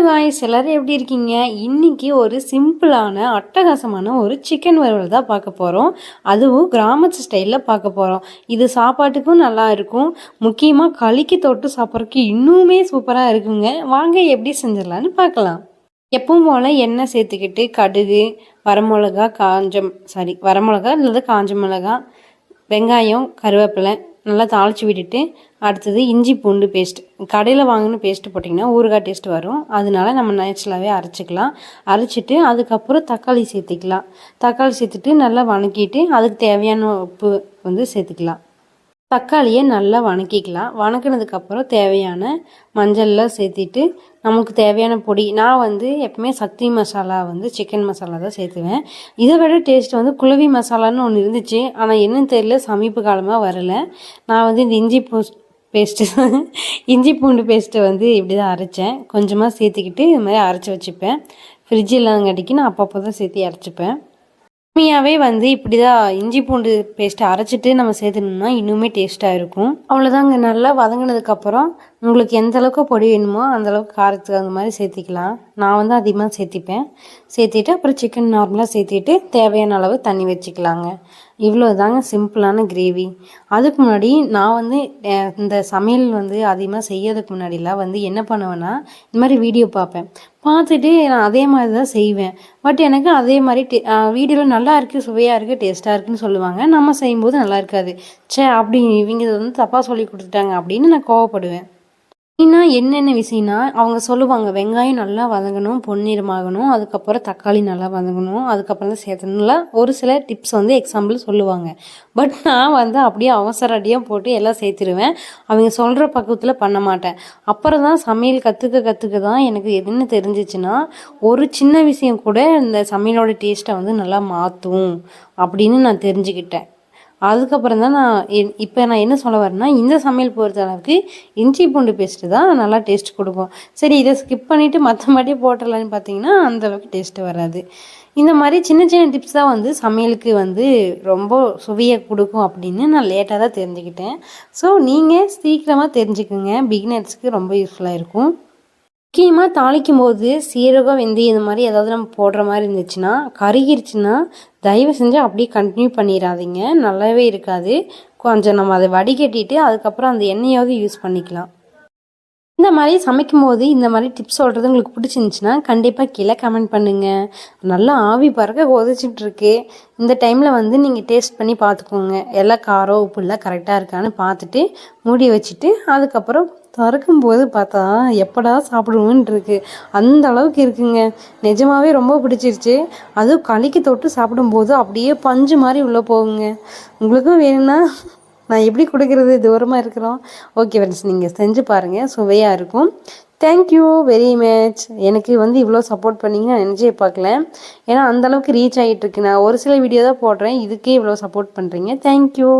Guys, எல்லாரும் எப்படி இருக்கீங்க? இன்னைக்கு ஒரு சிம்பிளான அட்டகாசமான ஒரு சிக்கன் வறுவல் தான் பார்க்க போகிறோம். அதுவும் கிராமத்து ஸ்டைலில் பார்க்க போகிறோம். இது சாப்பாட்டுக்கும் நல்லா இருக்கும். முக்கியமாக களிக்கு தொட்டு சாப்பிட்றதுக்கு இன்னுமே சூப்பராக இருக்குங்க. வாங்க எப்படி செஞ்சிடலான்னு பார்க்கலாம். எப்பவும் போல் எண்ணெய் சேர்த்துக்கிட்டு கடுகு, வரமிளகா, வரமிளகா இல்லது காஞ்ச மிளகா, வெங்காயம், கருவேப்பிலை நல்லா தாளித்து விட்டுட்டு அடுத்தது இஞ்சி பூண்டு பேஸ்ட். கடையில் வாங்கின பேஸ்ட்டு போட்டிங்கன்னா ஊறுகாய் டேஸ்ட் வரும். அதனால நம்ம நேச்சுரலாகவே அரைச்சிக்கலாம். அரைச்சிட்டு அதுக்கப்புறம் தக்காளி சேர்த்துக்கலாம். தக்காளி சேர்த்துட்டு நல்லா வணக்கிட்டு அதுக்கு தேவையான உப்பு சேர்த்துக்கலாம். தக்காளியை நல்லா வணக்கிக்கலாம். வணக்கினதுக்கப்புறம் தேவையான மஞ்சள்லாம் சேர்த்திட்டு நமக்கு தேவையான பொடி. நான் எப்பவுமே சக்தி மசாலா சிக்கன் மசாலா தான் சேர்த்துவேன். இதை விட டேஸ்ட் குழவி மசாலான்னு ஒன்று இருந்துச்சு. ஆனால் என்னன்னு தெரியல, சமீப காலமாக வரலை. நான் இந்த இஞ்சி பூண்டு பேஸ்ட்டு இப்படி தான் அரைச்சேன். கொஞ்சமாக சேர்த்துக்கிட்டு இது மாதிரி அரைச்சி வச்சுப்பேன். ஃப்ரிட்ஜ் இல்லாதங்காட்டிக்கு நான் அப்பப்போ தான் சேர்த்து அரைச்சிப்பேன். உண்மையாகவே இப்படி தான் இஞ்சி பூண்டு பேஸ்ட்டை அரைச்சிட்டு நம்ம சேர்த்துனோம்னா இன்னுமே டேஸ்ட்டாக இருக்கும். அவ்வளோதாங்க. நல்லா வதங்கினதுக்கப்புறம் உங்களுக்கு எந்த அளவுக்கு பொடி வேணுமோ அந்தளவுக்கு காரத்துக்கு அந்த மாதிரி சேர்த்திக்கலாம். நான் அதிகமாக சேர்த்திப்பேன். சேர்த்திட்டு அப்புறம் சிக்கன் நார்மலாக சேர்த்திட்டு தேவையான அளவு தண்ணி வச்சுக்கலாங்க. இவ்வளோ தாங்க சிம்பிளான கிரேவி. அதுக்கு முன்னாடி நான் இந்த சமையல் அதிகமாக செய்யறதுக்கு முன்னாடிலாம் என்ன பண்ணுவேன்னா, இந்த மாதிரி வீடியோ பார்ப்பேன். பார்த்துட்டு நான் அதே மாதிரி தான் செய்வேன். பட் எனக்கு அதே மாதிரி வீடியோவில் நல்லா இருக்குது, சுவையாக இருக்குது, டேஸ்ட்டாக இருக்குதுன்னு சொல்லுவாங்க. நம்ம செய்யும்போது நல்லா இருக்காது. அப்படி இவங்க தப்பாக சொல்லி கொடுத்துட்டாங்க அப்படின்னு நான் கோவப்படுவேன். என்னென்ன விஷயம்னா, அவங்க சொல்லுவாங்க வெங்காயம் நல்லா வதங்கணும், பொன்னிறமாகணும், அதுக்கப்புறம் தக்காளி நல்லா வதங்கணும், அதுக்கப்புறம் தான் சேர்த்தணும்ல ஒரு சில டிப்ஸ் எக்ஸாம்பிள் சொல்லுவாங்க. பட் நான் அப்படியே அவசர அடியாக போட்டு எல்லாம் சேர்த்துருவேன். அவங்க சொல்கிற பக்குவத்தில் பண்ண மாட்டேன். அப்புறம் தான் சமையல் கற்றுக்க தான் எனக்கு எதுன்னு தெரிஞ்சிச்சுன்னா, ஒரு சின்ன விஷயம் கூட இந்த சமையலோட டேஸ்ட்டை நல்லா மாற்றும் அப்படின்னு நான் தெரிஞ்சுக்கிட்டேன். அதுக்கப்புறம் தான் நான் என்ன சொல்ல வரேன்னா, இந்த சமையல் பொறுத்த அளவுக்கு இஞ்சி பூண்டு பேஸ்ட்டு தான் நல்லா டேஸ்ட் கொடுக்கும். சரி, இதை ஸ்கிப் பண்ணிவிட்டு மற்றபடி போட்டுடலான்னு பார்த்தீங்கன்னா அந்தளவுக்கு டேஸ்ட்டு வராது. இந்த மாதிரி சின்ன சின்ன டிப்ஸ் தான் சமையலுக்கு ரொம்ப சுவையை கொடுக்கும் அப்படின்னு நான் லேட்டாக தான் தெரிஞ்சுக்கிட்டேன். ஸோ நீங்கள் சீக்கிரமாக தெரிஞ்சுக்குங்க. பிகினர்ஸ்க்கு ரொம்ப யூஸ்ஃபுல்லாக இருக்கும். முக்கியமாக தாளிக்கும் போது சீரகம், வெந்தயம் இந்த மாதிரி ஏதாவது நம்ம போடுற மாதிரி இருந்துச்சுன்னா, கருகிருச்சுன்னா தயவு செஞ்சு அப்படியே கண்டினியூ பண்ணிடாதீங்க. நல்லாவே இருக்காது. கொஞ்சம் நம்ம அதை வடிகட்டிட்டு அதுக்கப்புறம் அந்த எண்ணெயாவது யூஸ் பண்ணிக்கலாம். இந்த மாதிரி சமைக்கும் போது இந்த மாதிரி டிப்ஸ் சொல்கிறது உங்களுக்கு பிடிச்சிருந்துச்சுன்னா கண்டிப்பாக கீழே கமெண்ட் பண்ணுங்கள். நல்லா ஆவி பறக்க கொதிச்சிட்ருக்கு. இந்த டைமில் நீங்கள் டேஸ்ட் பண்ணி பார்த்துக்கோங்க. எல்லாம் காரம் உப்புலாம் கரெக்டாக இருக்கான்னு பார்த்துட்டு மூடி வச்சுட்டு அதுக்கப்புறம் திறக்கும்போது பார்த்தா எப்படா சாப்பிடுவோன்னு இருக்கு. அந்த அளவுக்கு இருக்குங்க. நிஜமாவே ரொம்ப பிடிச்சிருச்சு. அதுவும் களிக்கு தொட்டு சாப்பிடும்போது அப்படியே பஞ்சு மாதிரி உள்ளே போகுங்க. உங்களுக்கும் வேணும்னா நான் எப்படி கொடுக்குறது, தூரமாக இருக்கிறோம். ஓகே ஃப்ரெண்ட்ஸ், நீங்கள் செஞ்சு பாருங்கள், சுவையாக இருக்கும். Thank you very much. எனக்கு இவ்வளோ சப்போர்ட் பண்ணிங்க நான் நினச்சே பார்க்கல. ஏன்னா அந்தளவுக்கு ரீச் ஆகிட்டு இருக்கு. நான் ஒரு சில வீடியோ தான் போடுறேன், இதுக்கே இவ்வளோ சப்போர்ட் பண்ணுறீங்க. தேங்க்யூ.